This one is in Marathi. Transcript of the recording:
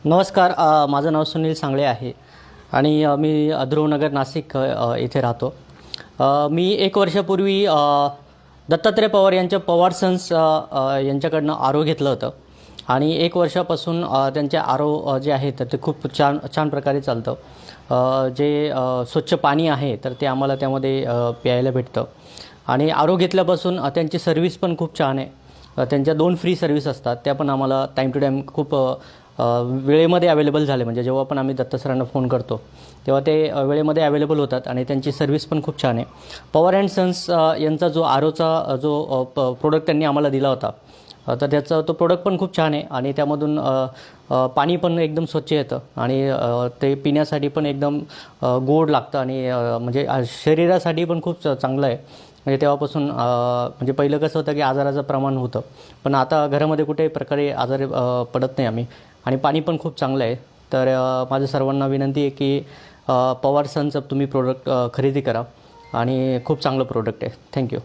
नमस्कार. माझं नाव सुनील सांगळे आहे आणि मी ध्रुवनगर नाशिक येथे राहतो. मी 1 वर्षापूर्वी दत्तात्रय पवार यांच्या पवार सन्स यांच्याकडनं आरो घेतलं होतं आणि 1 वर्षापासून त्यांचे आरो जे आहे तर ते खूप छान प्रकारे चालतं. जे स्वच्छ पाणी आहे तर ते आम्हाला त्यामध्ये प्यायला भेटतं आणि आरो घेतल्यापासून त्यांची सर्व्हिस पण खूप छान आहे. त्यांच्या 2 फ्री सर्व्हिस असतात, त्या पण आम्हाला टाईम टू टाईम खूप वेळेमध्ये अवेलेबल झाले. म्हणजे जेव्हा पण आम्ही दत्त सरांना फोन करतो तेव्हा ते वेळेमध्ये अवेलेबल होतात आणि त्यांची सर्व्हिस पण खूप छान आहे. पवार अँड सन्स यांचा जो आरोचा जो प्रोडक्ट त्यांनी आम्हाला दिला होता तर त्याचा तो प्रोडक्ट पण खूप छान आहे आणि त्यामधून पाणी पण एकदम स्वच्छ येतं आणि ते पिण्यासाठी पण एकदम गोड लागतं आणि म्हणजे शरीरासाठी पण खूप चांगलं आहे. म्हणजे तेव्हापासून म्हणजे पहिलं कसं होतं की आजाराचं प्रमाण होतं, पण आता घरामध्ये कुठेही प्रकारे आजारी पडत नाही आम्ही आणि पाणी पण खूप चांगलं आहे. तर माझं सर्वांना विनंती आहे की पवार सन्सचं तुम्ही प्रोडक्ट खरेदी करा आणि खूप चांगलं प्रोडक्ट आहे. थँक्यू.